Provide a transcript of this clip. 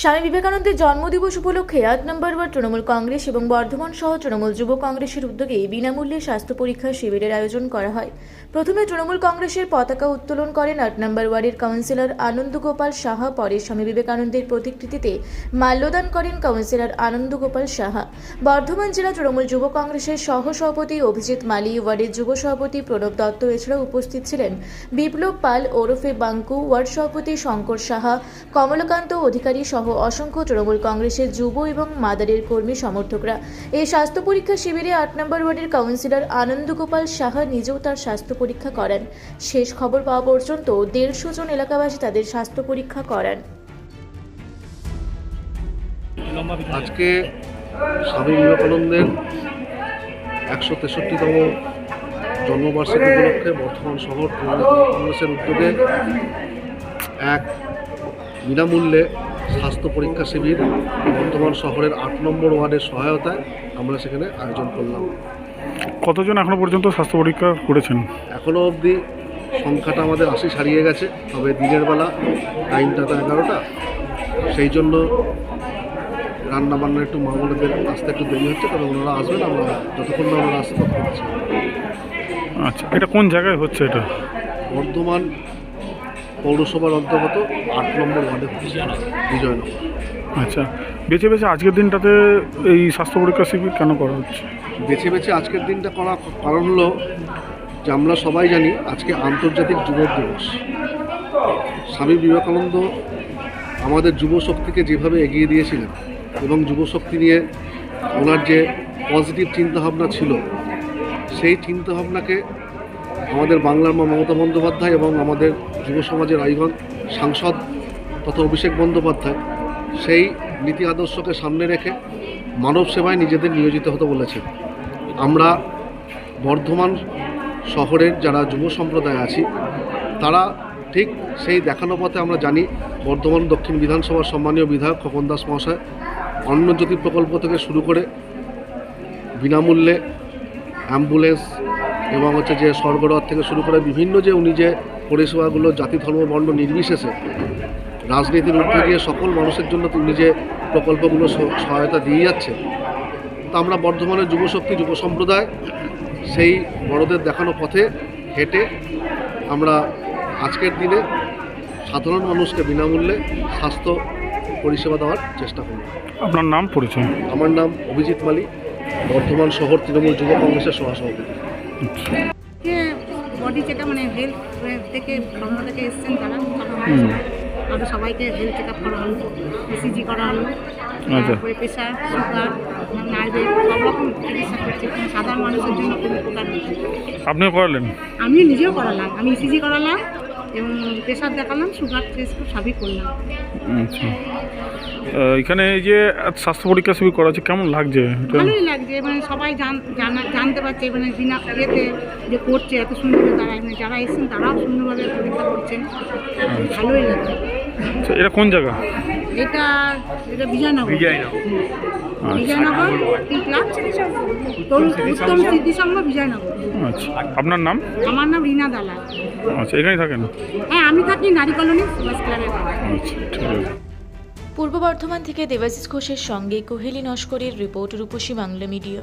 স্বামী বিবেকানন্দের জন্মদিবস উপলক্ষে ৮ নম্বর ওয়ার্ড তৃণমূল কংগ্রেস এবং বর্ধমান সহ তৃণমূল যুব কংগ্রেসের উদ্যোগে বিনামূল্যে স্বাস্থ্য পরীক্ষা শিবিরের আয়োজন করা হয়। প্রথমে তৃণমূল কংগ্রেসের পতাকা উত্তোলন করেন ৮ নম্বর ওয়ার্ডের কাউন্সিলর আনন্দ গোপাল সাহা। পরে স্বামী বিবেকানন্দের প্রতিকৃতিতে মাল্যদান করেন কাউন্সিলর আনন্দ গোপাল সাহা। বর্ধমান জেলা তৃণমূল যুব কংগ্রেসের সহ সভাপতি অভিজিৎ মালি, ওয়ার্ডের যুব সভাপতি প্রণব দত্ত, এছাড়াও উপস্থিত ছিলেন বিপ্লব পাল ওরফে বাঙ্কু, ওয়ার্ড সভাপতি শঙ্কর সাহা, কমলকান্ত অধিকারী সহ অসংখ্য তৃণমূল কংগ্রেসের যুব এবং মাদারের কর্মী সমর্থকরা। এই স্বাস্থ্য পরীক্ষা শিবিরে ৮ নম্বর ওয়ার্ডের কাউন্সিলর আনন্দ গোপাল সাহা নিজেও তার স্বাস্থ্য পরীক্ষা করেন। শেষ খবর পাওয়া পর্যন্ত ১৫০ জন এলাকাবাসী তাদের স্বাস্থ্য পরীক্ষা করেন। আজকে স্বামী বিবেকানন্দের ১৬৩তম জন্মবার্ষিকী উপলক্ষে বর্ধমান শহর তৃণমূল কংগ্রেসের উদ্যোগে এক বিনামূল্যে স্বাস্থ্য পরীক্ষা শিবির বর্ধমান শহরের ৮ নম্বর ওয়ার্ডের সহায়তায় আমরা সেখানে আয়োজন করলাম। কতজন এখনো পর্যন্ত স্বাস্থ্য পরীক্ষা করেছেন? এখনও অবধি সংখ্যাটা আমাদের ৮০ ছাড়িয়ে গেছে, তবে দিনের বেলা টাইমটা তো ১১টা, সেই জন্য রান্নাবান্না একটু মামলাদের আসতে একটু দেরি হচ্ছে, তবে ওনারা আসবেন, আমরা যতক্ষণ না ওনারা আসতে ততক্ষণ করছি। আচ্ছা, এটা কোন জায়গায় হচ্ছে? এটা বর্ধমান পৌরসভার অন্তর্গত ৮ নম্বর ওয়ার্ডে হচ্ছে, বিজয়নগর। আচ্ছা, বেছে বেছে আজকের দিনটাতে এই স্বাস্থ্য পরীক্ষা শিবির কেন করা হচ্ছে? বেছে বেছে আজকের দিনটা করা কারণ হলো যে আমরা সবাই জানি আজকে আন্তর্জাতিক যুব দিবস। স্বামী বিবেকানন্দ আমাদের যুব শক্তিকে যেভাবে এগিয়ে দিয়েছিলেন এবং যুব শক্তি নিয়ে ওনার যে পজিটিভ চিন্তাভাবনা ছিল, সেই চিন্তাভাবনাকে আমাদের বাংলার মা মমতা বন্দ্যোপাধ্যায় এবং আমাদের যুব সমাজের আইকন সাংসদ তথা অভিষেক বন্দ্যোপাধ্যায় সেই নীতি আদর্শকে সামনে রেখে মানব সেবায় নিজেদের নিয়োজিত হতে বলেছেন। আমরা বর্ধমান শহরের যারা যুব সম্প্রদায় আছি, তারা ঠিক সেই দেখানো পথে আমরা জানি বর্ধমান দক্ষিণ বিধানসভার সম্মানীয় বিধায়ক খোকন দাস মহাশয় অন্নজ্যোতি প্রকল্প থেকে শুরু করে বিনামূল্যে অ্যাম্বুলেন্স এবং যে স্বর্গরথ থেকে শুরু করে বিভিন্ন যে উনি যে পরিষেবাগুলো জাতি ধর্ম বর্ণ নির্বিশেষে রাজনীতির ঊর্ধ্বে গিয়ে সকল মানুষের জন্য উনি যে প্রকল্পগুলো সহায়তা দিয়ে যাচ্ছে, তা আমরা বর্ধমানের যুবশক্তি যুব সম্প্রদায় সেই বড়দের দেখানো পথে হেঁটে আমরা আজকের দিনে সাধারণ মানুষকে বিনামূল্যে স্বাস্থ্য পরিষেবা দেওয়ার চেষ্টা করব। আপনার নাম পরিচয়? আমার নাম অভিজিৎ মালি, বর্ধমান শহর তৃণমূল যুব কংগ্রেসের সহসভাপতি। বডি চেক আপ মানে হেলথ থেকে কর্মা থেকে এসছেন তারা, আমরা সবাইকে হেলথ চেক আপ করা হলো, ইসিজি করা হলো, তারপরে প্রেশার, সুগার, নার্ভের সব রকম চিকিৎসা করছে। সাধারণ মানুষের জন্য খুব উপকার হচ্ছে। আপনিও করালেন? আমি নিজেও করালাম, আমি ইসিজি করালাম এবং প্রেশার দেখালাম, সুগার টেস্ট সবই করলাম। আচ্ছা, এখানে এই যে স্বাস্থ্য পরীক্ষা শিবির করা আছে, কেমন লাগছে? ভালোই লাগছে, মানে সবাই জানতে পারছে, মানে বিনা ইয়েতে যে করছে এত সুন্দরভাবে তারা, মানে যারা এসেছেন তারাও সুন্দরভাবে পরীক্ষা করছেন, ভালোই লাগছে। আচ্ছা, এটা কোন জায়গা? এটা বিজয়নগর। বিজয়নগর উত্তম স্মৃতিসংঘ বিজয়নগর। আচ্ছা, আপনার নাম? আমার নাম রিনা দালাল। আচ্ছা, এখানেই থাকেন? হ্যাঁ, আমি থাকি নারী কলোনি সুভাষ ক্লাবের। আচ্ছা, ঠিক আছে। পূর্ব বর্ধমান থেকে দেবাশিস ঘোষের সঙ্গে কোহেলি নস্করের রিপোর্ট, রূপসী বাংলা মিডিয়া।